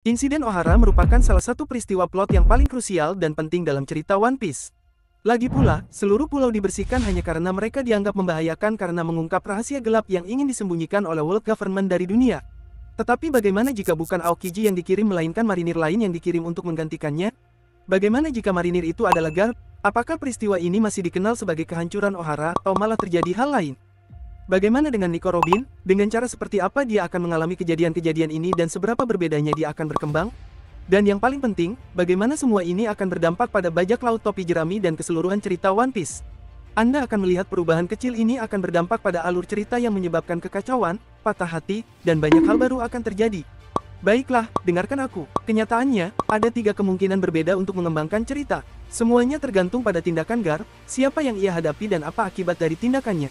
Insiden Ohara merupakan salah satu peristiwa plot yang paling krusial dan penting dalam cerita One Piece. Lagi pula, seluruh pulau dibersihkan hanya karena mereka dianggap membahayakan karena mengungkap rahasia gelap yang ingin disembunyikan oleh World Government dari dunia. Tetapi bagaimana jika bukan Aokiji yang dikirim melainkan marinir lain yang dikirim untuk menggantikannya? Bagaimana jika marinir itu adalah Garp? Apakah peristiwa ini masih dikenal sebagai kehancuran Ohara atau malah terjadi hal lain? Bagaimana dengan Nico Robin? Dengan cara seperti apa dia akan mengalami kejadian-kejadian ini dan seberapa berbedanya dia akan berkembang? Dan yang paling penting, bagaimana semua ini akan berdampak pada bajak laut topi jerami dan keseluruhan cerita One Piece? Anda akan melihat perubahan kecil ini akan berdampak pada alur cerita yang menyebabkan kekacauan, patah hati, dan banyak hal baru akan terjadi. Baiklah, dengarkan aku. Kenyataannya, ada 3 kemungkinan berbeda untuk mengembangkan cerita. Semuanya tergantung pada tindakan Garp, siapa yang ia hadapi dan apa akibat dari tindakannya.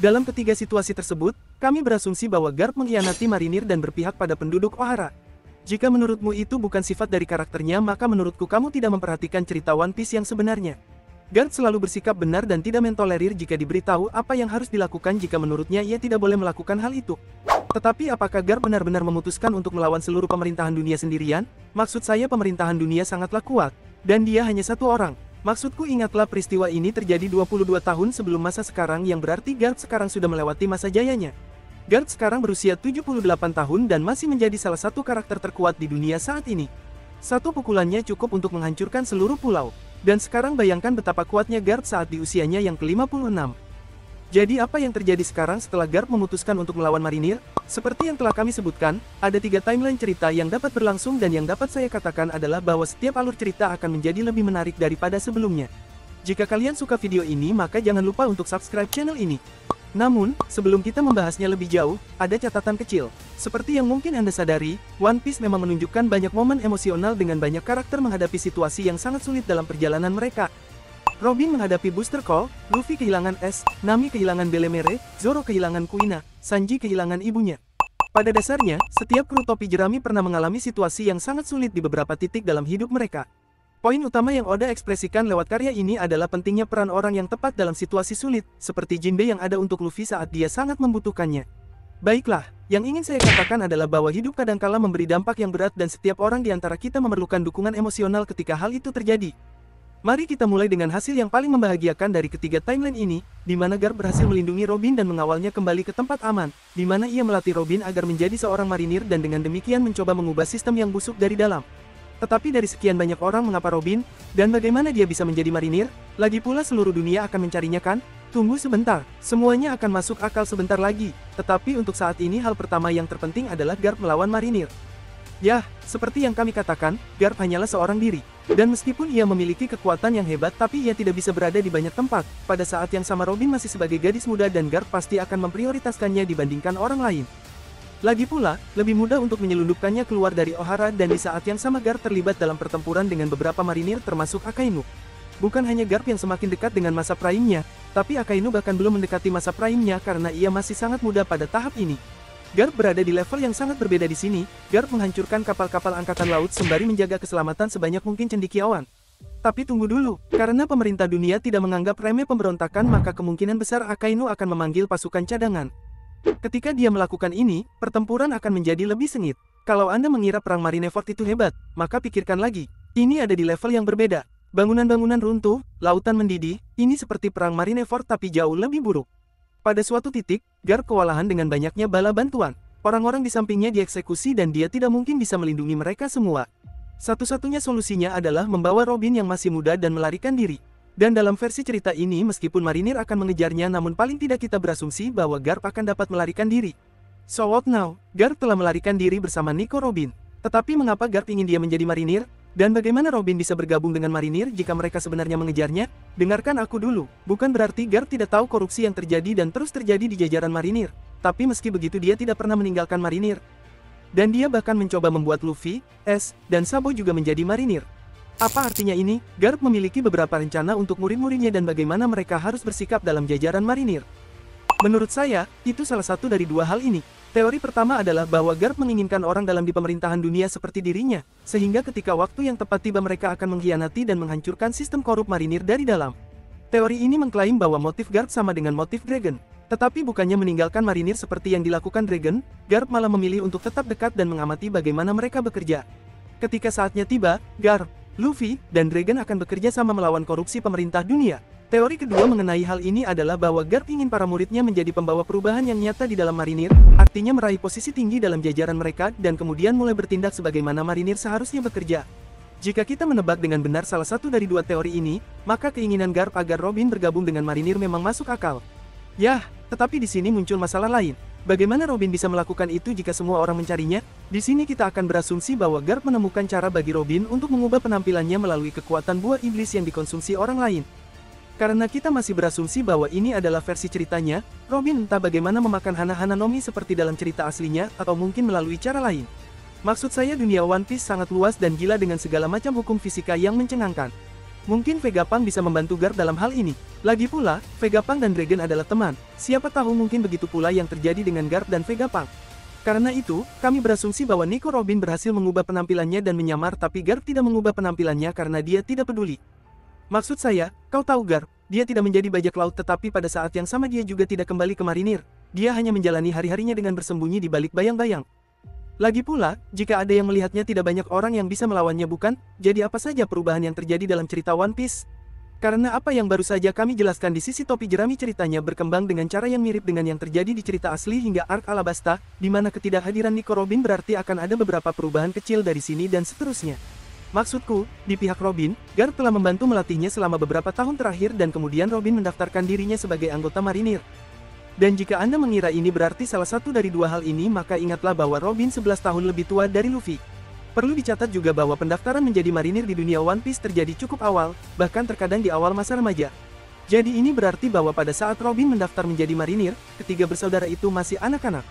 Dalam ketiga situasi tersebut, kami berasumsi bahwa Garp mengkhianati marinir dan berpihak pada penduduk Ohara. Jika menurutmu itu bukan sifat dari karakternya, maka menurutku kamu tidak memperhatikan cerita One Piece yang sebenarnya. Garp selalu bersikap benar dan tidak mentolerir jika diberitahu apa yang harus dilakukan jika menurutnya ia tidak boleh melakukan hal itu. Tetapi apakah Garp benar-benar memutuskan untuk melawan seluruh pemerintahan dunia sendirian? Maksud saya pemerintahan dunia sangatlah kuat, dan dia hanya satu orang. Maksudku ingatlah peristiwa ini terjadi 22 tahun sebelum masa sekarang yang berarti Garp sekarang sudah melewati masa jayanya. Garp sekarang berusia 78 tahun dan masih menjadi salah satu karakter terkuat di dunia saat ini. Satu pukulannya cukup untuk menghancurkan seluruh pulau. Dan sekarang bayangkan betapa kuatnya Garp saat di usianya yang ke-56. Jadi apa yang terjadi sekarang setelah Garp memutuskan untuk melawan marinir? Seperti yang telah kami sebutkan, ada 3 timeline cerita yang dapat berlangsung dan yang dapat saya katakan adalah bahwa setiap alur cerita akan menjadi lebih menarik daripada sebelumnya. Jika kalian suka video ini maka jangan lupa untuk subscribe channel ini. Namun, sebelum kita membahasnya lebih jauh, ada catatan kecil. Seperti yang mungkin Anda sadari, One Piece memang menunjukkan banyak momen emosional dengan banyak karakter menghadapi situasi yang sangat sulit dalam perjalanan mereka. Robin menghadapi Booster Call, Luffy kehilangan S, Nami kehilangan Belemere, Zoro kehilangan Kuina, Sanji kehilangan ibunya. Pada dasarnya, setiap kru topi jerami pernah mengalami situasi yang sangat sulit di beberapa titik dalam hidup mereka. Poin utama yang Oda ekspresikan lewat karya ini adalah pentingnya peran orang yang tepat dalam situasi sulit, seperti Jinbe yang ada untuk Luffy saat dia sangat membutuhkannya. Baiklah, yang ingin saya katakan adalah bahwa hidup kadangkala memberi dampak yang berat dan setiap orang di antara kita memerlukan dukungan emosional ketika hal itu terjadi. Mari kita mulai dengan hasil yang paling membahagiakan dari ketiga timeline ini, di mana Garp berhasil melindungi Robin dan mengawalnya kembali ke tempat aman, di mana ia melatih Robin agar menjadi seorang marinir dan dengan demikian mencoba mengubah sistem yang busuk dari dalam. Tetapi dari sekian banyak orang mengapa Robin, dan bagaimana dia bisa menjadi marinir? Lagi pula seluruh dunia akan mencarinya kan? Tunggu sebentar, semuanya akan masuk akal sebentar lagi, tetapi untuk saat ini hal pertama yang terpenting adalah Garp melawan marinir. Yah, seperti yang kami katakan, Garp hanyalah seorang diri. Dan meskipun ia memiliki kekuatan yang hebat tapi ia tidak bisa berada di banyak tempat, pada saat yang sama Robin masih sebagai gadis muda dan Garp pasti akan memprioritaskannya dibandingkan orang lain. Lagi pula, lebih mudah untuk menyelundupkannya keluar dari Ohara dan di saat yang sama Garp terlibat dalam pertempuran dengan beberapa marinir termasuk Akainu. Bukan hanya Garp yang semakin dekat dengan masa prime-nya, tapi Akainu bahkan belum mendekati masa prime-nya karena ia masih sangat muda pada tahap ini. Garp berada di level yang sangat berbeda di sini. Garp menghancurkan kapal-kapal angkatan laut sembari menjaga keselamatan sebanyak mungkin cendekiawan. Tapi tunggu dulu, karena pemerintah dunia tidak menganggap remeh pemberontakan maka kemungkinan besar Akainu akan memanggil pasukan cadangan. Ketika dia melakukan ini, pertempuran akan menjadi lebih sengit. Kalau Anda mengira perang Marineford itu hebat, maka pikirkan lagi. Ini ada di level yang berbeda. Bangunan-bangunan runtuh, lautan mendidih, ini seperti perang Marineford tapi jauh lebih buruk. Pada suatu titik, Garp kewalahan dengan banyaknya bala bantuan. Orang-orang di sampingnya dieksekusi dan dia tidak mungkin bisa melindungi mereka semua. Satu-satunya solusinya adalah membawa Robin yang masih muda dan melarikan diri. Dan dalam versi cerita ini meskipun marinir akan mengejarnya namun paling tidak kita berasumsi bahwa Garp akan dapat melarikan diri. So what now? Garp telah melarikan diri bersama Nico Robin. Tetapi mengapa Garp ingin dia menjadi marinir? Dan bagaimana Robin bisa bergabung dengan marinir jika mereka sebenarnya mengejarnya? Dengarkan aku dulu, bukan berarti Garp tidak tahu korupsi yang terjadi dan terus terjadi di jajaran marinir. Tapi meski begitu dia tidak pernah meninggalkan marinir. Dan dia bahkan mencoba membuat Luffy, S, dan Sabo juga menjadi marinir. Apa artinya ini? Garp memiliki beberapa rencana untuk murid-muridnya dan bagaimana mereka harus bersikap dalam jajaran marinir. Menurut saya, itu salah satu dari dua hal ini. Teori pertama adalah bahwa Garp menginginkan orang dalam di pemerintahan dunia seperti dirinya, sehingga ketika waktu yang tepat tiba mereka akan mengkhianati dan menghancurkan sistem korup marinir dari dalam. Teori ini mengklaim bahwa motif Garp sama dengan motif Dragon. Tetapi bukannya meninggalkan marinir seperti yang dilakukan Dragon, Garp malah memilih untuk tetap dekat dan mengamati bagaimana mereka bekerja. Ketika saatnya tiba, Garp, Luffy, dan Dragon akan bekerja sama melawan korupsi pemerintah dunia. Teori kedua mengenai hal ini adalah bahwa Garp ingin para muridnya menjadi pembawa perubahan yang nyata di dalam marinir, artinya meraih posisi tinggi dalam jajaran mereka dan kemudian mulai bertindak sebagaimana marinir seharusnya bekerja. Jika kita menebak dengan benar salah satu dari dua teori ini, maka keinginan Garp agar Robin bergabung dengan marinir memang masuk akal. Yah, tetapi di sini muncul masalah lain. Bagaimana Robin bisa melakukan itu jika semua orang mencarinya? Di sini kita akan berasumsi bahwa Garp menemukan cara bagi Robin untuk mengubah penampilannya melalui kekuatan buah iblis yang dikonsumsi orang lain. Karena kita masih berasumsi bahwa ini adalah versi ceritanya, Robin entah bagaimana memakan Hana-Hana Nomi seperti dalam cerita aslinya, atau mungkin melalui cara lain. Maksud saya dunia One Piece sangat luas dan gila dengan segala macam hukum fisika yang mencengangkan. Mungkin Vegapunk bisa membantu Garp dalam hal ini. Lagi pula, Vegapunk dan Dragon adalah teman. Siapa tahu mungkin begitu pula yang terjadi dengan Garp dan Vegapunk. Karena itu, kami berasumsi bahwa Nico Robin berhasil mengubah penampilannya dan menyamar tapi Garp tidak mengubah penampilannya karena dia tidak peduli. Maksud saya, kau tahu Garp, dia tidak menjadi bajak laut tetapi pada saat yang sama dia juga tidak kembali ke marinir. Dia hanya menjalani hari-harinya dengan bersembunyi di balik bayang-bayang. Lagi pula, jika ada yang melihatnya tidak banyak orang yang bisa melawannya bukan? Jadi apa saja perubahan yang terjadi dalam cerita One Piece? Karena apa yang baru saja kami jelaskan di sisi topi jerami ceritanya berkembang dengan cara yang mirip dengan yang terjadi di cerita asli hingga Arc Alabasta, di mana ketidakhadiran Nico Robin berarti akan ada beberapa perubahan kecil dari sini dan seterusnya. Maksudku, di pihak Robin, Garp telah membantu melatihnya selama beberapa tahun terakhir dan kemudian Robin mendaftarkan dirinya sebagai anggota marinir. Dan jika Anda mengira ini berarti salah satu dari dua hal ini maka ingatlah bahwa Robin 11 tahun lebih tua dari Luffy. Perlu dicatat juga bahwa pendaftaran menjadi marinir di dunia One Piece terjadi cukup awal, bahkan terkadang di awal masa remaja. Jadi ini berarti bahwa pada saat Robin mendaftar menjadi marinir, ketiga bersaudara itu masih anak-anak.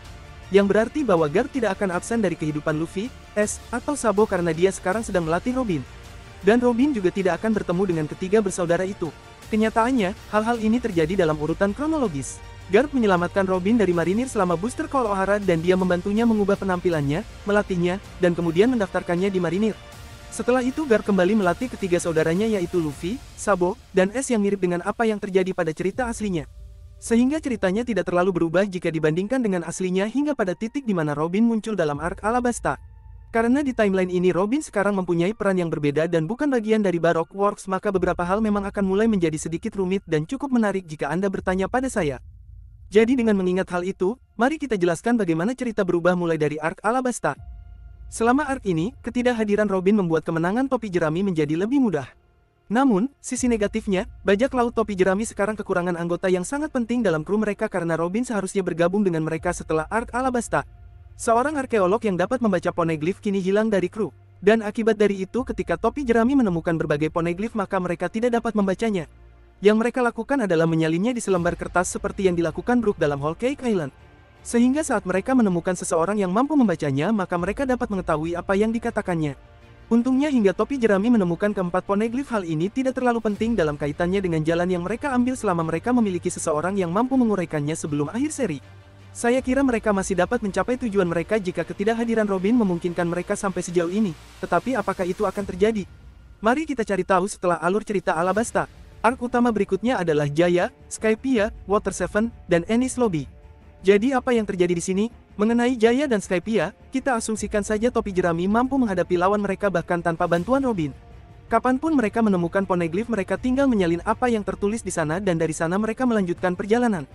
Yang berarti bahwa Garp tidak akan absen dari kehidupan Luffy, S, atau Sabo karena dia sekarang sedang melatih Robin. Dan Robin juga tidak akan bertemu dengan ketiga bersaudara itu. Kenyataannya, hal-hal ini terjadi dalam urutan kronologis. Garp menyelamatkan Robin dari marinir selama Booster Call O'Hara dan dia membantunya mengubah penampilannya, melatihnya, dan kemudian mendaftarkannya di marinir. Setelah itu Garp kembali melatih ketiga saudaranya yaitu Luffy, Sabo, dan S yang mirip dengan apa yang terjadi pada cerita aslinya. Sehingga ceritanya tidak terlalu berubah jika dibandingkan dengan aslinya hingga pada titik di mana Robin muncul dalam Arc Alabasta. Karena di timeline ini Robin sekarang mempunyai peran yang berbeda dan bukan bagian dari Baroque Works maka beberapa hal memang akan mulai menjadi sedikit rumit dan cukup menarik jika Anda bertanya pada saya. Jadi dengan mengingat hal itu, mari kita jelaskan bagaimana cerita berubah mulai dari Arc Alabasta. Selama arc ini, ketidakhadiran Robin membuat kemenangan topi jerami menjadi lebih mudah. Namun, sisi negatifnya, bajak laut topi jerami sekarang kekurangan anggota yang sangat penting dalam kru mereka karena Robin seharusnya bergabung dengan mereka setelah Arc Alabasta. Seorang arkeolog yang dapat membaca poneglyph kini hilang dari kru. Dan akibat dari itu ketika topi jerami menemukan berbagai poneglyph maka mereka tidak dapat membacanya. Yang mereka lakukan adalah menyalinnya di selembar kertas seperti yang dilakukan Brook dalam Whole Cake Island. Sehingga saat mereka menemukan seseorang yang mampu membacanya maka mereka dapat mengetahui apa yang dikatakannya. Untungnya hingga topi jerami menemukan keempat poneglyph hal ini tidak terlalu penting dalam kaitannya dengan jalan yang mereka ambil selama mereka memiliki seseorang yang mampu menguraikannya sebelum akhir seri. Saya kira mereka masih dapat mencapai tujuan mereka jika ketidakhadiran Robin memungkinkan mereka sampai sejauh ini. Tetapi apakah itu akan terjadi? Mari kita cari tahu setelah alur cerita Alabasta. Arc utama berikutnya adalah Jaya, Skypiea, Water 7, dan Enies Lobby. Jadi apa yang terjadi di sini? Mengenai Jaya dan Skypiea, kita asumsikan saja topi jerami mampu menghadapi lawan mereka bahkan tanpa bantuan Robin. Kapanpun mereka menemukan poneglyph mereka tinggal menyalin apa yang tertulis di sana dan dari sana mereka melanjutkan perjalanan.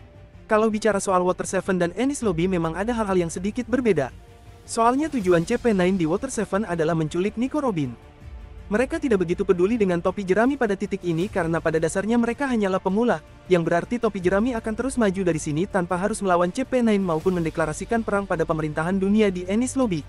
Kalau bicara soal Water 7 dan Enies Lobby memang ada hal-hal yang sedikit berbeda. Soalnya tujuan CP9 di Water 7 adalah menculik Nico Robin. Mereka tidak begitu peduli dengan topi jerami pada titik ini karena pada dasarnya mereka hanyalah pemula, yang berarti topi jerami akan terus maju dari sini tanpa harus melawan CP9 maupun mendeklarasikan perang pada pemerintahan dunia di Enies Lobby.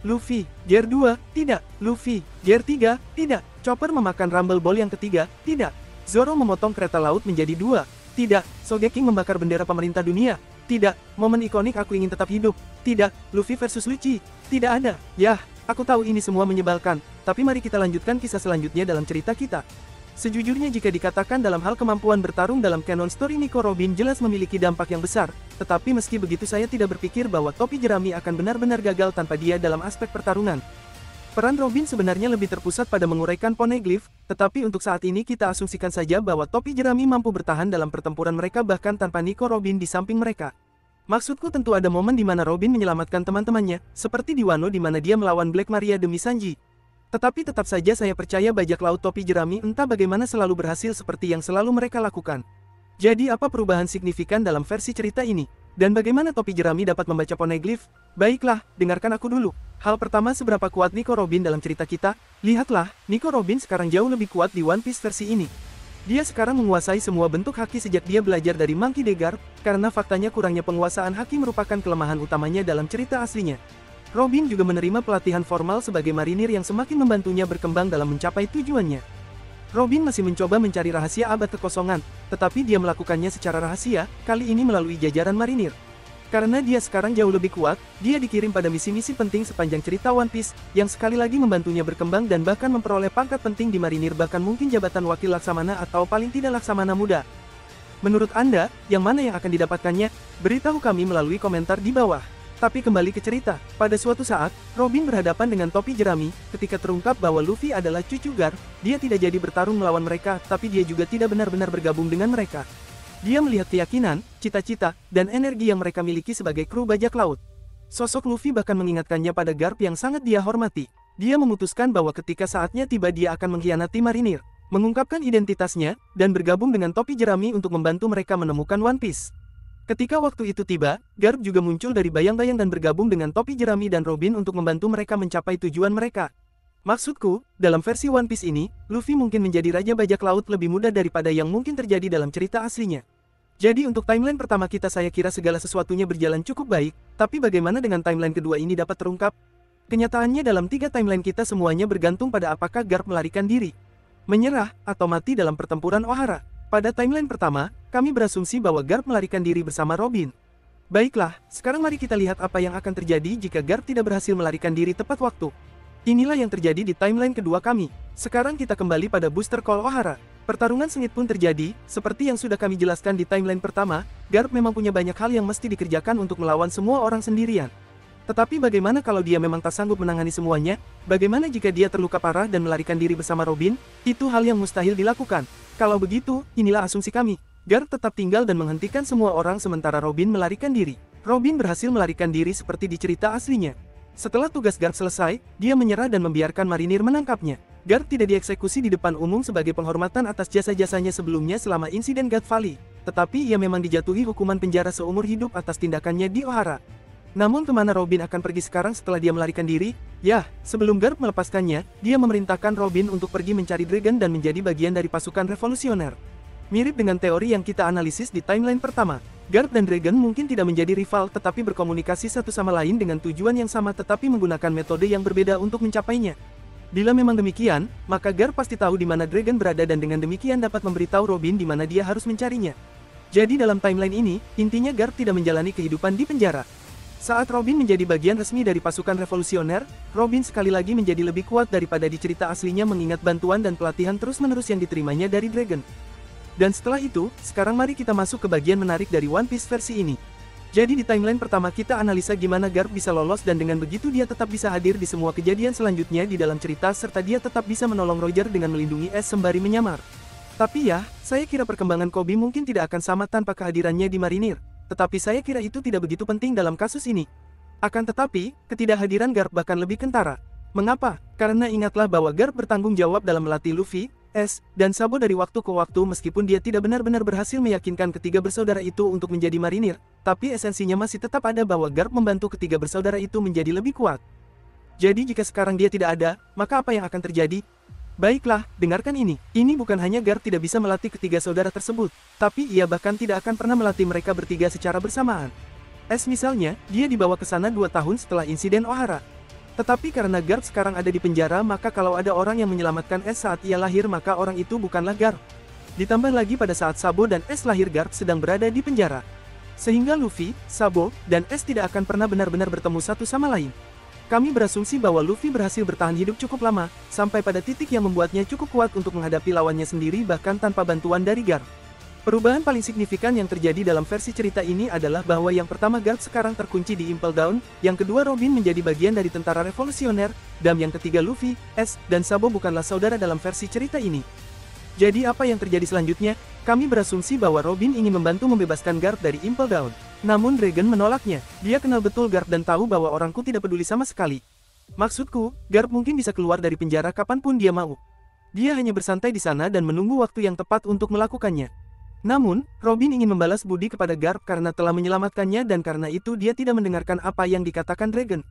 Luffy, Gear 2, tidak. Luffy, Gear 3, tidak. Chopper memakan Rumble Ball yang ketiga, tidak. Zoro memotong kereta laut menjadi dua, tidak. Sogeking membakar bendera pemerintah dunia, tidak. Momen ikonik aku ingin tetap hidup, tidak. Luffy versus Lucci, tidak ada. Yah, aku tahu ini semua menyebalkan, tapi mari kita lanjutkan kisah selanjutnya dalam cerita kita. Sejujurnya jika dikatakan dalam hal kemampuan bertarung dalam canon story Nico Robin jelas memiliki dampak yang besar, tetapi meski begitu saya tidak berpikir bahwa topi jerami akan benar-benar gagal tanpa dia dalam aspek pertarungan. Peran Robin sebenarnya lebih terpusat pada menguraikan poneglyph, tetapi untuk saat ini kita asumsikan saja bahwa topi jerami mampu bertahan dalam pertempuran mereka bahkan tanpa Nico Robin di samping mereka. Maksudku tentu ada momen di mana Robin menyelamatkan teman-temannya, seperti di Wano di mana dia melawan Black Maria demi Sanji. Tetapi tetap saja saya percaya bajak laut topi jerami entah bagaimana selalu berhasil seperti yang selalu mereka lakukan. Jadi apa perubahan signifikan dalam versi cerita ini? Dan bagaimana topi jerami dapat membaca poneglyph? Baiklah, dengarkan aku dulu. Hal pertama, seberapa kuat Nico Robin dalam cerita kita? Lihatlah, Nico Robin sekarang jauh lebih kuat di One Piece versi ini. Dia sekarang menguasai semua bentuk haki sejak dia belajar dari Monkey D. Garp, karena faktanya kurangnya penguasaan haki merupakan kelemahan utamanya dalam cerita aslinya. Robin juga menerima pelatihan formal sebagai marinir yang semakin membantunya berkembang dalam mencapai tujuannya. Robin masih mencoba mencari rahasia abad kekosongan, tetapi dia melakukannya secara rahasia, kali ini melalui jajaran marinir. Karena dia sekarang jauh lebih kuat, dia dikirim pada misi-misi penting sepanjang cerita One Piece, yang sekali lagi membantunya berkembang dan bahkan memperoleh pangkat penting di marinir bahkan mungkin jabatan wakil laksamana atau paling tidak laksamana muda. Menurut Anda, yang mana yang akan didapatkannya? Beritahu kami melalui komentar di bawah. Tapi kembali ke cerita, pada suatu saat, Robin berhadapan dengan topi jerami, ketika terungkap bahwa Luffy adalah cucu Garp, dia tidak jadi bertarung melawan mereka, tapi dia juga tidak benar-benar bergabung dengan mereka. Dia melihat keyakinan, cita-cita, dan energi yang mereka miliki sebagai kru bajak laut. Sosok Luffy bahkan mengingatkannya pada Garp yang sangat dia hormati. Dia memutuskan bahwa ketika saatnya tiba dia akan mengkhianati marinir, mengungkapkan identitasnya, dan bergabung dengan topi jerami untuk membantu mereka menemukan One Piece. Ketika waktu itu tiba, Garp juga muncul dari bayang-bayang dan bergabung dengan topi jerami dan Robin untuk membantu mereka mencapai tujuan mereka. Maksudku, dalam versi One Piece ini, Luffy mungkin menjadi raja bajak laut lebih mudah daripada yang mungkin terjadi dalam cerita aslinya. Jadi untuk timeline pertama kita saya kira segala sesuatunya berjalan cukup baik, tapi bagaimana dengan timeline kedua ini dapat terungkap? Kenyataannya dalam 3 timeline kita semuanya bergantung pada apakah Garp melarikan diri, menyerah, atau mati dalam pertempuran Ohara. Pada timeline pertama, kami berasumsi bahwa Garp melarikan diri bersama Robin. Baiklah, sekarang mari kita lihat apa yang akan terjadi jika Garp tidak berhasil melarikan diri tepat waktu. Inilah yang terjadi di timeline kedua kami. Sekarang kita kembali pada Booster Call Ohara. Pertarungan sengit pun terjadi, seperti yang sudah kami jelaskan di timeline pertama, Garp memang punya banyak hal yang mesti dikerjakan untuk melawan semua orang sendirian. Tetapi bagaimana kalau dia memang tak sanggup menangani semuanya? Bagaimana jika dia terluka parah dan melarikan diri bersama Robin? Itu hal yang mustahil dilakukan. Kalau begitu, inilah asumsi kami. Garp tetap tinggal dan menghentikan semua orang sementara Robin melarikan diri. Robin berhasil melarikan diri seperti di cerita aslinya. Setelah tugas Garp selesai, dia menyerah dan membiarkan marinir menangkapnya. Garp tidak dieksekusi di depan umum sebagai penghormatan atas jasa-jasanya sebelumnya selama insiden God Valley. Tetapi ia memang dijatuhi hukuman penjara seumur hidup atas tindakannya di Ohara. Namun kemana Robin akan pergi sekarang setelah dia melarikan diri? Ya, sebelum Garp melepaskannya, dia memerintahkan Robin untuk pergi mencari Dragon dan menjadi bagian dari pasukan revolusioner. Mirip dengan teori yang kita analisis di timeline pertama, Garp dan Dragon mungkin tidak menjadi rival tetapi berkomunikasi satu sama lain dengan tujuan yang sama tetapi menggunakan metode yang berbeda untuk mencapainya. Bila memang demikian, maka Garp pasti tahu di mana Dragon berada dan dengan demikian dapat memberitahu Robin di mana dia harus mencarinya. Jadi dalam timeline ini, intinya Garp tidak menjalani kehidupan di penjara. Saat Robin menjadi bagian resmi dari pasukan revolusioner, Robin sekali lagi menjadi lebih kuat daripada di cerita aslinya mengingat bantuan dan pelatihan terus-menerus yang diterimanya dari Dragon. Dan setelah itu, sekarang mari kita masuk ke bagian menarik dari One Piece versi ini. Jadi di timeline pertama kita analisa gimana Garp bisa lolos dan dengan begitu dia tetap bisa hadir di semua kejadian selanjutnya di dalam cerita serta dia tetap bisa menolong Roger dengan melindungi S sembari menyamar. Tapi ya, saya kira perkembangan Koby mungkin tidak akan sama tanpa kehadirannya di marinir. Tetapi saya kira itu tidak begitu penting dalam kasus ini. Akan tetapi, ketidakhadiran Garp bahkan lebih kentara. Mengapa? Karena ingatlah bahwa Garp bertanggung jawab dalam melatih Luffy, S, dan Sabo dari waktu ke waktu meskipun dia tidak benar-benar berhasil meyakinkan ketiga bersaudara itu untuk menjadi marinir, tapi esensinya masih tetap ada bahwa Garp membantu ketiga bersaudara itu menjadi lebih kuat. Jadi jika sekarang dia tidak ada, maka apa yang akan terjadi? Baiklah, dengarkan ini. Ini bukan hanya Garp tidak bisa melatih ketiga saudara tersebut, tapi ia bahkan tidak akan pernah melatih mereka bertiga secara bersamaan. S misalnya, dia dibawa ke sana 2 tahun setelah insiden Ohara. Tetapi karena Garp sekarang ada di penjara maka kalau ada orang yang menyelamatkan S saat ia lahir maka orang itu bukanlah Garp. Ditambah lagi pada saat Sabo dan S lahir Garp sedang berada di penjara. Sehingga Luffy, Sabo, dan S tidak akan pernah benar-benar bertemu satu sama lain. Kami berasumsi bahwa Luffy berhasil bertahan hidup cukup lama, sampai pada titik yang membuatnya cukup kuat untuk menghadapi lawannya sendiri bahkan tanpa bantuan dari Garp. Perubahan paling signifikan yang terjadi dalam versi cerita ini adalah bahwa yang pertama Garp sekarang terkunci di Impel Down, yang kedua Robin menjadi bagian dari tentara revolusioner, dan yang ketiga Luffy, Ace, dan Sabo bukanlah saudara dalam versi cerita ini. Jadi apa yang terjadi selanjutnya? Kami berasumsi bahwa Robin ingin membantu membebaskan Garp dari Impel Down. Namun Dragon menolaknya. Dia kenal betul Garp dan tahu bahwa orangku tidak peduli sama sekali. Maksudku, Garp mungkin bisa keluar dari penjara kapanpun dia mau. Dia hanya bersantai di sana dan menunggu waktu yang tepat untuk melakukannya. Namun, Robin ingin membalas budi kepada Garp karena telah menyelamatkannya dan karena itu dia tidak mendengarkan apa yang dikatakan Dragon.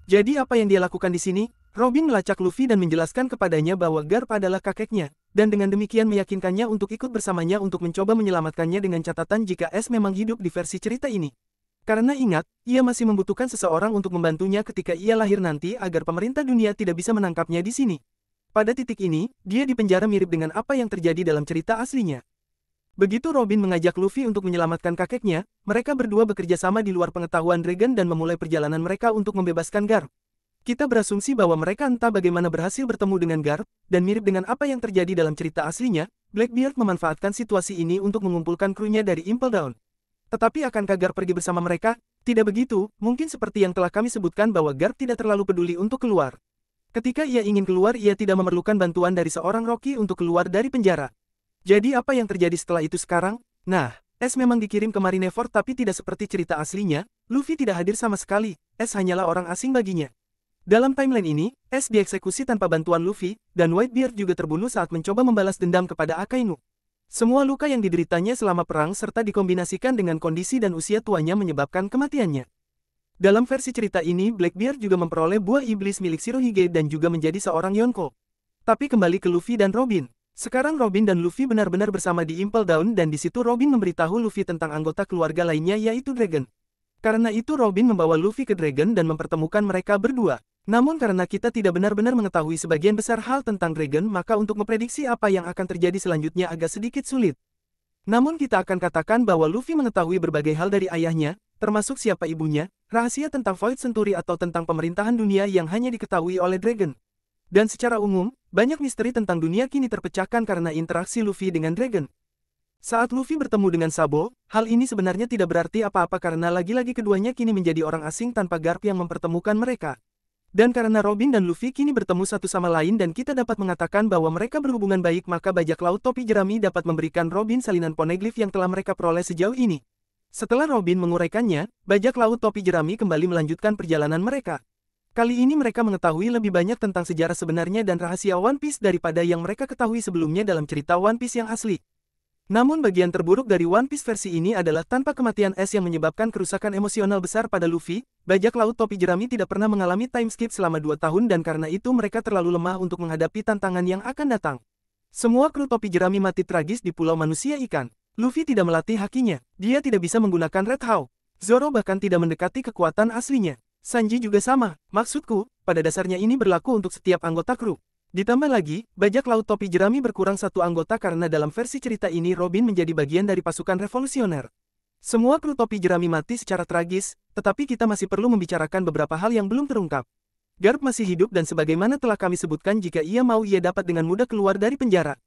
Jadi apa yang dia lakukan di sini? Robin melacak Luffy dan menjelaskan kepadanya bahwa Garp adalah kakeknya, dan dengan demikian meyakinkannya untuk ikut bersamanya untuk mencoba menyelamatkannya dengan catatan jika Ace memang hidup di versi cerita ini. Karena ingat, ia masih membutuhkan seseorang untuk membantunya ketika ia lahir nanti agar pemerintah dunia tidak bisa menangkapnya di sini. Pada titik ini, dia dipenjara mirip dengan apa yang terjadi dalam cerita aslinya. Begitu Robin mengajak Luffy untuk menyelamatkan kakeknya, mereka berdua bekerja sama di luar pengetahuan Dragon dan memulai perjalanan mereka untuk membebaskan Garp. Kita berasumsi bahwa mereka entah bagaimana berhasil bertemu dengan Garp, dan mirip dengan apa yang terjadi dalam cerita aslinya, Blackbeard memanfaatkan situasi ini untuk mengumpulkan krunya dari Impel Down. Tetapi akankah Garp pergi bersama mereka? Tidak begitu, mungkin seperti yang telah kami sebutkan bahwa Garp tidak terlalu peduli untuk keluar. Ketika ia ingin keluar ia tidak memerlukan bantuan dari seorang Rocky untuk keluar dari penjara. Jadi apa yang terjadi setelah itu sekarang? Nah, Ace memang dikirim ke Marineford tapi tidak seperti cerita aslinya, Luffy tidak hadir sama sekali, Ace hanyalah orang asing baginya. Dalam timeline ini, Ace dieksekusi tanpa bantuan Luffy, dan Whitebeard juga terbunuh saat mencoba membalas dendam kepada Akainu. Semua luka yang dideritanya selama perang serta dikombinasikan dengan kondisi dan usia tuanya menyebabkan kematiannya. Dalam versi cerita ini, Blackbeard juga memperoleh buah iblis milik Shirohige dan juga menjadi seorang Yonko. Tapi kembali ke Luffy dan Robin. Sekarang Robin dan Luffy benar-benar bersama di Impel Down dan di situ Robin memberitahu Luffy tentang anggota keluarga lainnya yaitu Dragon. Karena itu Robin membawa Luffy ke Dragon dan mempertemukan mereka berdua. Namun karena kita tidak benar-benar mengetahui sebagian besar hal tentang Dragon maka untuk memprediksi apa yang akan terjadi selanjutnya agak sedikit sulit. Namun kita akan katakan bahwa Luffy mengetahui berbagai hal dari ayahnya, termasuk siapa ibunya, rahasia tentang Void Century atau tentang pemerintahan dunia yang hanya diketahui oleh Dragon. Dan secara umum, banyak misteri tentang dunia kini terpecahkan karena interaksi Luffy dengan Dragon. Saat Luffy bertemu dengan Sabo, hal ini sebenarnya tidak berarti apa-apa karena lagi-lagi keduanya kini menjadi orang asing tanpa Garp yang mempertemukan mereka. Dan karena Robin dan Luffy kini bertemu satu sama lain dan kita dapat mengatakan bahwa mereka berhubungan baik maka bajak laut topi jerami dapat memberikan Robin salinan poneglyph yang telah mereka peroleh sejauh ini. Setelah Robin menguraikannya, bajak laut topi jerami kembali melanjutkan perjalanan mereka. Kali ini mereka mengetahui lebih banyak tentang sejarah sebenarnya dan rahasia One Piece daripada yang mereka ketahui sebelumnya dalam cerita One Piece yang asli. Namun bagian terburuk dari One Piece versi ini adalah tanpa kematian Ace yang menyebabkan kerusakan emosional besar pada Luffy, bajak laut topi jerami tidak pernah mengalami time skip selama 2 tahun dan karena itu mereka terlalu lemah untuk menghadapi tantangan yang akan datang. Semua kru topi jerami mati tragis di Pulau Manusia Ikan. Luffy tidak melatih hakinya, dia tidak bisa menggunakan Red Hawk. Zoro bahkan tidak mendekati kekuatan aslinya. Sanji juga sama, maksudku, pada dasarnya ini berlaku untuk setiap anggota kru. Ditambah lagi, bajak laut topi jerami berkurang 1 anggota karena dalam versi cerita ini Robin menjadi bagian dari pasukan revolusioner. Semua kru topi jerami mati secara tragis, tetapi kita masih perlu membicarakan beberapa hal yang belum terungkap. Garp masih hidup dan sebagaimana telah kami sebutkan jika ia mau ia dapat dengan mudah keluar dari penjara.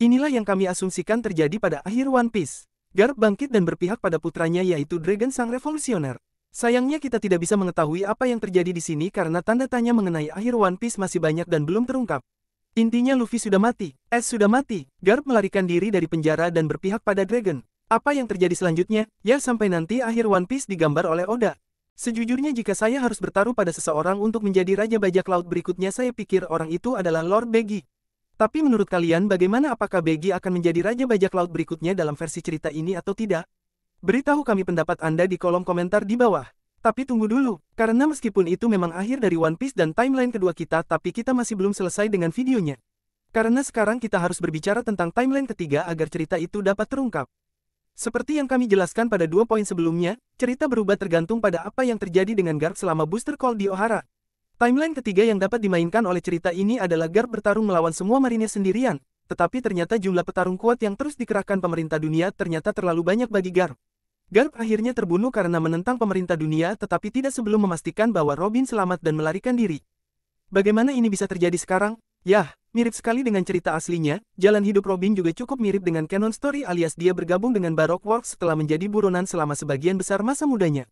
Inilah yang kami asumsikan terjadi pada akhir One Piece. Garp bangkit dan berpihak pada putranya yaitu Dragon sang revolusioner. Sayangnya kita tidak bisa mengetahui apa yang terjadi di sini karena tanda tanya mengenai akhir One Piece masih banyak dan belum terungkap. Intinya Luffy sudah mati, Ace sudah mati, Garp melarikan diri dari penjara dan berpihak pada Dragon. Apa yang terjadi selanjutnya? Ya sampai nanti akhir One Piece digambar oleh Oda. Sejujurnya jika saya harus bertaruh pada seseorang untuk menjadi Raja Bajak Laut berikutnya saya pikir orang itu adalah Lord Baggy. Tapi menurut kalian bagaimana apakah Baggy akan menjadi Raja Bajak Laut berikutnya dalam versi cerita ini atau tidak? Beritahu kami pendapat Anda di kolom komentar di bawah. Tapi tunggu dulu, karena meskipun itu memang akhir dari One Piece dan timeline kedua kita tapi kita masih belum selesai dengan videonya. Karena sekarang kita harus berbicara tentang timeline ketiga agar cerita itu dapat terungkap. Seperti yang kami jelaskan pada 2 poin sebelumnya, cerita berubah tergantung pada apa yang terjadi dengan Garp selama Booster Call di Ohara. Timeline ketiga yang dapat dimainkan oleh cerita ini adalah Garp bertarung melawan semua marinir sendirian, tetapi ternyata jumlah petarung kuat yang terus dikerahkan pemerintah dunia ternyata terlalu banyak bagi Garp. Garp akhirnya terbunuh karena menentang pemerintah dunia tetapi tidak sebelum memastikan bahwa Robin selamat dan melarikan diri. Bagaimana ini bisa terjadi sekarang? Yah, mirip sekali dengan cerita aslinya, jalan hidup Robin juga cukup mirip dengan canon story alias dia bergabung dengan Baroque Works setelah menjadi buronan selama sebagian besar masa mudanya.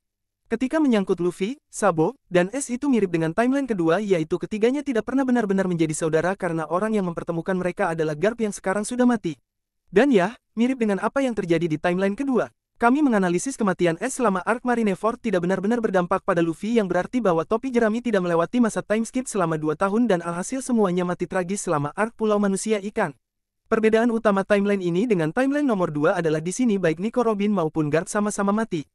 Ketika menyangkut Luffy, Sabo, dan S itu mirip dengan timeline kedua yaitu ketiganya tidak pernah benar-benar menjadi saudara karena orang yang mempertemukan mereka adalah Garp yang sekarang sudah mati. Dan ya, mirip dengan apa yang terjadi di timeline kedua. Kami menganalisis kematian S selama arc Marineford tidak benar-benar berdampak pada Luffy yang berarti bahwa topi jerami tidak melewati masa time skip selama 2 tahun dan alhasil semuanya mati tragis selama arc Pulau Manusia Ikan. Perbedaan utama timeline ini dengan timeline nomor 2 adalah di sini baik Nico Robin maupun Garp sama-sama mati.